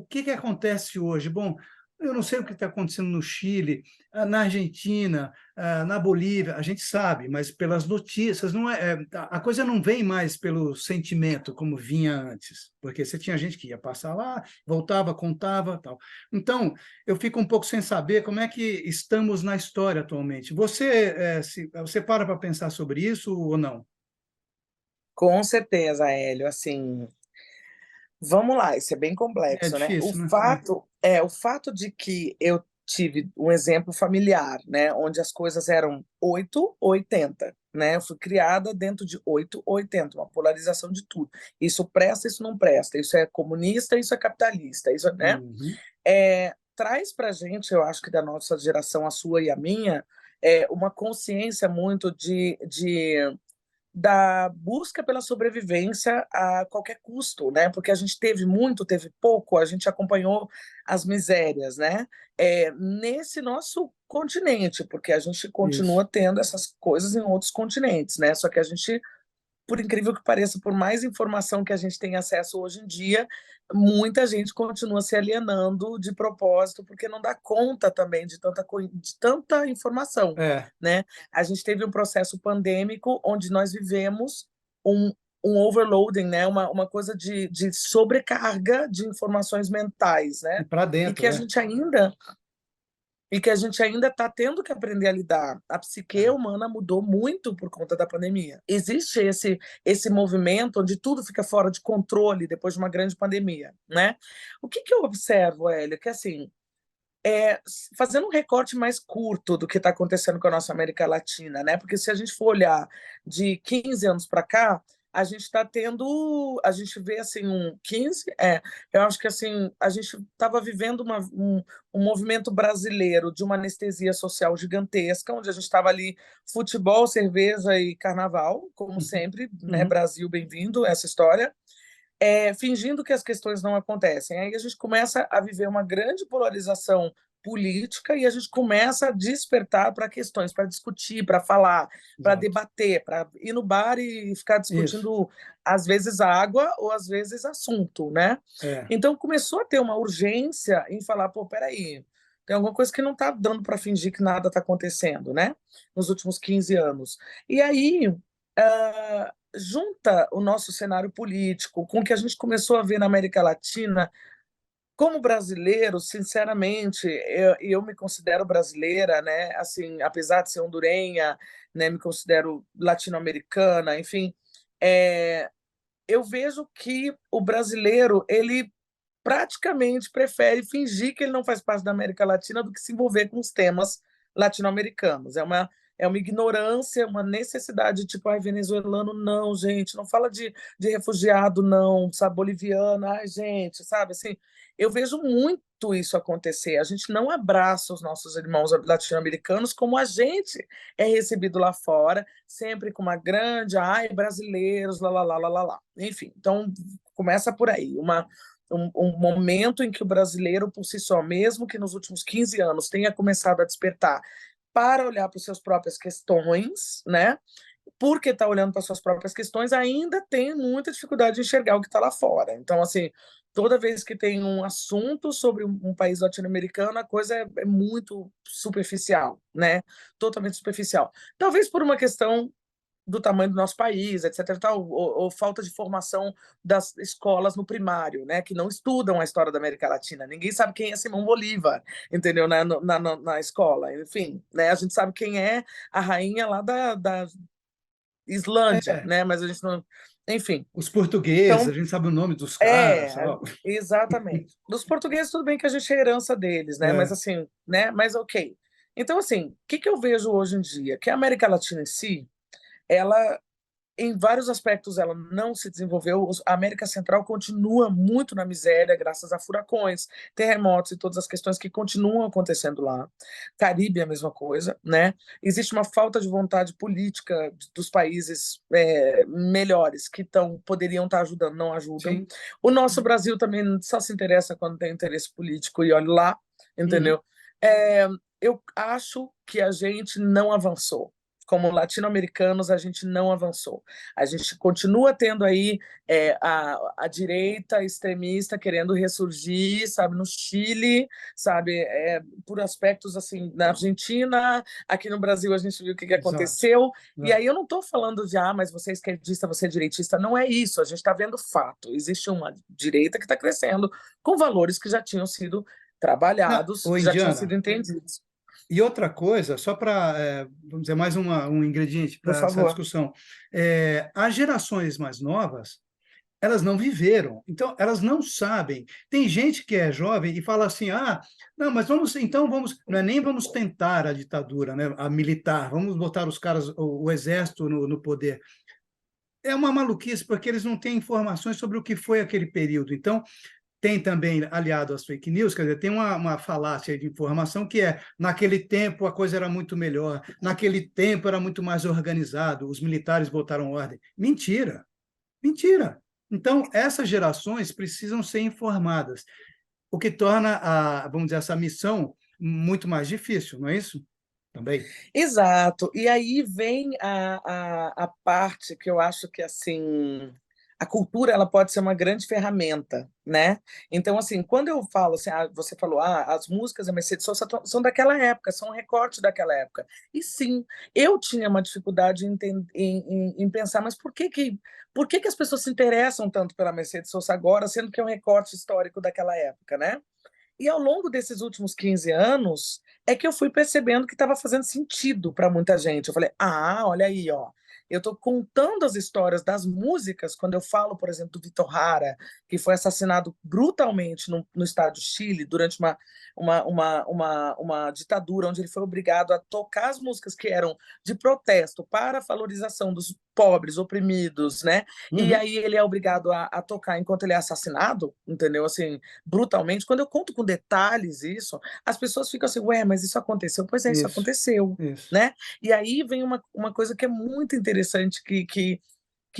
que que acontece hoje? Bom, eu não sei o que está acontecendo no Chile, na Argentina, na Bolívia, a gente sabe, mas pelas notícias, não a coisa não vem mais pelo sentimento como vinha antes, porque você tinha gente que ia passar lá, voltava, contava, tal. Então, eu fico um pouco sem saber como é que estamos na história atualmente. Você para pensar sobre isso ou não? Com certeza, Hélio, assim, vamos lá, isso é bem É complexo, né? O difícil, né? fato o fato de que eu tive um exemplo familiar, né, onde as coisas eram 8 ou 80, né? Eu fui criada dentro de 8 ou 80, uma polarização de tudo. Isso presta, isso não presta, isso é comunista, isso é capitalista, isso, né? Uhum. Traz para a gente, eu acho que da nossa geração, a sua e a minha, uma consciência muito da busca pela sobrevivência a qualquer custo, né? Porque a gente teve muito, teve pouco, a gente acompanhou as misérias, né? Nesse nosso continente, porque a gente Isso. continua tendo essas coisas em outros continentes, né? Só que a gente, por incrível que pareça, por mais informação que a gente tem acesso hoje em dia, muita gente continua se alienando de propósito, porque não dá conta também de tanta informação, É, né? A gente teve um processo pandêmico onde nós vivemos um, um overloading, né? Uma coisa de sobrecarga de informações mentais, e né? para E que dentro, a gente ainda está tendo que aprender a lidar. A psique humana mudou muito por conta da pandemia. Existe esse movimento onde tudo fica fora de controle depois de uma grande pandemia, né? O que eu observo, Hélio, que assim, fazendo um recorte mais curto do que está acontecendo com a nossa América Latina, né? Porque se a gente for olhar de 15 anos para cá, a gente está tendo, a gente vê assim um 15, eu acho que assim a gente estava vivendo um movimento brasileiro de uma anestesia social gigantesca, onde a gente estava ali futebol, cerveja e carnaval, como uhum, sempre, né? uhum, Brasil, bem-vindo essa história, fingindo que as questões não acontecem. Aí a gente começa a viver uma grande polarização política e a gente começa a despertar para questões, para discutir, para falar, para exato. debater, para ir no bar e ficar Isso, discutindo, às vezes, água ou às vezes assunto, né? é. Então começou a ter uma urgência em falar, pô, peraí, tem alguma coisa que não está dando para fingir que nada está acontecendo, né? Nos últimos 15 anos. E aí, junta o nosso cenário político com o que a gente começou a ver na América Latina. Como brasileiro, sinceramente, eu me considero brasileira, né? Assim, apesar de ser hondurenha, né? Me considero latino-americana, enfim. É, eu vejo que o brasileiro, ele praticamente prefere fingir que ele não faz parte da América Latina do que se envolver com os temas latino-americanos. É uma ignorância, uma necessidade, tipo, ai, venezuelano, não, gente, não fala de refugiado, não, sabe, boliviano, ai, gente, sabe, assim, eu vejo muito isso acontecer. A gente não abraça os nossos irmãos latino-americanos como a gente é recebido lá fora, sempre com uma grande, ai, brasileiros, lá, lá, lá, lá, lá, lá. Enfim, então começa por aí, um momento em que o brasileiro, por si só, mesmo que nos últimos 15 anos tenha começado a despertar para olhar para as suas próprias questões, né? Porque está olhando para as suas próprias questões, ainda tem muita dificuldade de enxergar o que está lá fora. Então, assim, toda vez que tem um assunto sobre um país latino-americano, a coisa é muito superficial, né? Totalmente superficial. Talvez por uma questão do tamanho do nosso país, etc. E tal, ou falta de formação das escolas no primário, né, que não estudam a história da América Latina. Ninguém sabe quem é Simão Bolívar, entendeu? Na escola. Enfim, né, a gente sabe quem é a rainha lá da Islândia, É, né, mas a gente não. Enfim. os portugueses, a Então, gente sabe o nome dos caras, tal. exatamente. Dos portugueses, tudo bem que a gente é herança deles, né? Mas É, assim, né? Mas ok. Então, assim, o que eu vejo hoje em dia? Que a América Latina em si, ela em vários aspectos ela não se desenvolveu. A América Central continua muito na miséria, graças a furacões, terremotos e todas as questões que continuam acontecendo lá. Caribe é a mesma coisa, né? Existe uma falta de vontade política dos países melhores que poderiam estar ajudando, não ajudam. sim. O nosso Brasil também só se interessa quando tem interesse político e olha lá, Uhum. entendeu? É, eu acho que a gente não avançou. como latino-americanos, a gente não avançou. A gente continua tendo aí a direita extremista querendo ressurgir, sabe, no Chile, sabe, por aspectos assim, na Argentina, aqui no Brasil a gente viu o que Exato. aconteceu, e Exato. aí eu não estou falando de, mas você é esquerdista, você é direitista, não é isso, a gente está vendo fato, existe uma direita que está crescendo com valores que já tinham sido Não, trabalhados, ô, que já tinham sido Indiana, entendidos. e outra coisa, só para, vamos dizer, mais um ingrediente Por para essa favor. discussão. As gerações mais novas, elas não viveram, então elas não sabem. Tem gente que é jovem e fala assim: não, mas vamos, não é nem vamos tentar a ditadura, né, a militar, vamos botar os caras, o exército no poder. É uma maluquice, porque eles não têm informações sobre o que foi aquele período. Então, tem também, aliado às fake news, quer dizer, tem uma falácia de informação que naquele tempo a coisa era muito melhor, naquele tempo era muito mais organizado, os militares botaram ordem. Mentira, mentira. Então, essas gerações precisam ser informadas, o que torna, vamos dizer, essa missão muito mais difícil, não é isso? Também. Exato. E aí vem a parte que eu acho que, assim, a cultura ela pode ser uma grande ferramenta, né? Então, assim, quando eu falo assim, você falou, as músicas da Mercedes Sosa são daquela época, são um recorte daquela época. E sim, eu tinha uma dificuldade em pensar, mas por que as pessoas se interessam tanto pela Mercedes Sosa agora, sendo que é um recorte histórico daquela época, né? E ao longo desses últimos 15 anos é que eu fui percebendo que estava fazendo sentido para muita gente. Eu falei, olha aí, ó. Eu estou contando as histórias das músicas, quando eu falo, por exemplo, do Vitor Hara, que foi assassinado brutalmente no estado do Chile durante uma ditadura, onde ele foi obrigado a tocar as músicas que eram de protesto para a valorização dos pobres, oprimidos, né? E Uhum. aí ele é obrigado a tocar enquanto ele é assassinado, entendeu? Assim, brutalmente. Quando eu conto com detalhes isso, as pessoas ficam assim, ué, mas isso aconteceu? Pois é, isso Isso, aconteceu, isso. né? E aí vem uma coisa que é muito interessante, que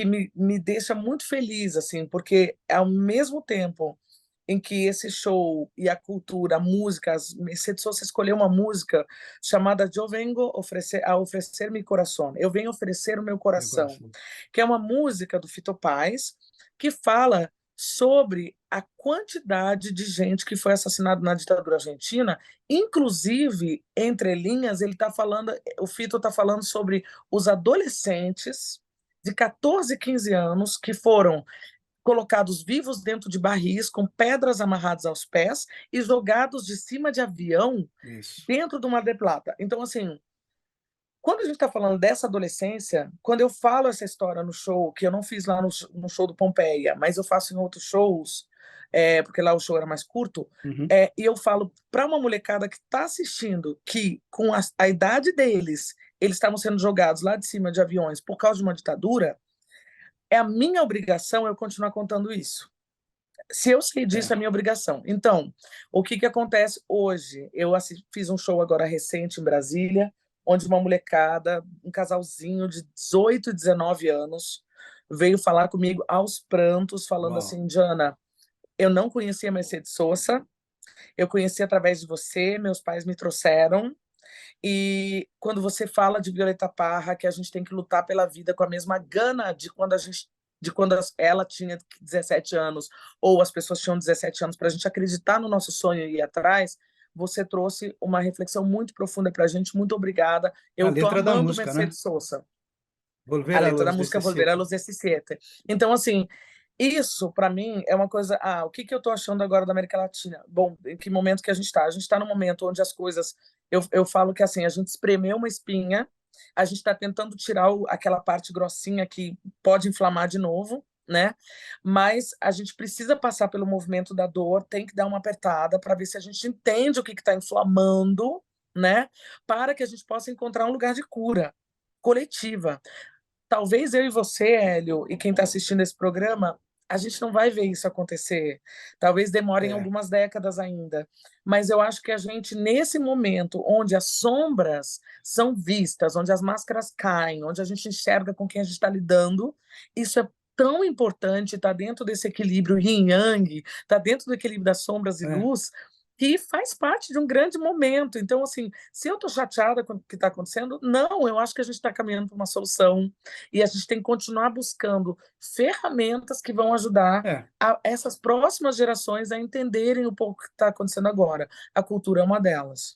me deixa muito feliz, assim, porque ao mesmo tempo em que esse show e a cultura, a música, Mercedes Sosa escolheu uma música chamada Eu Vengo a oferecer meu coração, eu venho oferecer o meu Meu coração, coração. que é uma música do Fito Paz, que fala sobre a quantidade de gente que foi assassinada na ditadura argentina, inclusive, entre linhas, ele está falando, o Fito está falando sobre os adolescentes de 14, 15 anos que foram colocados vivos dentro de barris com pedras amarradas aos pés e jogados de cima de avião Isso. dentro do Mar del Plata. Então, assim, quando a gente está falando dessa adolescência, quando eu falo essa história no show, que eu não fiz lá no show do Pompeia, mas eu faço em outros shows, porque lá o show era mais curto, Uhum. e eu falo para uma molecada que está assistindo que, com a idade deles, eles estavam sendo jogados lá de cima de aviões por causa de uma ditadura, é a minha obrigação eu continuar contando isso. Se eu sei disso, É. é minha obrigação. Então, o que acontece hoje? Eu fiz um show agora recente em Brasília, onde uma molecada, um casalzinho de 18 e 19 anos, veio falar comigo aos prantos, falando Uau. assim, Diana, eu não conhecia Mercedes Sosa, eu conheci através de você, meus pais me trouxeram, e quando você fala de Violeta Parra, que a gente tem que lutar pela vida com a mesma gana de quando ela tinha 17 anos, ou as pessoas tinham 17 anos, para a gente acreditar no nosso sonho e ir atrás, você trouxe uma reflexão muito profunda para a gente. Muito obrigada. A Eu estou letra da amando música, né? Mercedes Sosa. A Volver a letra da los música Volver a 17. los 17. Então, assim, isso, para mim, é uma coisa. O que eu estou achando agora da América Latina? Bom, em que momento que a gente está? A gente está num momento onde as coisas. Eu falo que assim, a gente espremeu uma espinha, a gente está tentando tirar aquela parte grossinha que pode inflamar de novo, né? Mas a gente precisa passar pelo movimento da dor, tem que dar uma apertada para ver se a gente entende o que está inflamando, né? Para que a gente possa encontrar um lugar de cura coletiva. Talvez eu e você, Hélio, e quem está assistindo esse programa, a gente não vai ver isso acontecer. Talvez demorem É. algumas décadas ainda. Mas eu acho que a gente, nesse momento onde as sombras são vistas, onde as máscaras caem, onde a gente enxerga com quem a gente está lidando, isso é tão importante, está dentro desse equilíbrio yin-yang, está dentro do equilíbrio das sombras e É. luz, que faz parte de um grande momento. Então, assim, se eu estou chateada com o que está acontecendo, não, eu acho que a gente está caminhando para uma solução e a gente tem que continuar buscando ferramentas que vão ajudar É. essas próximas gerações a entenderem um pouco o que está acontecendo agora. A cultura é uma delas.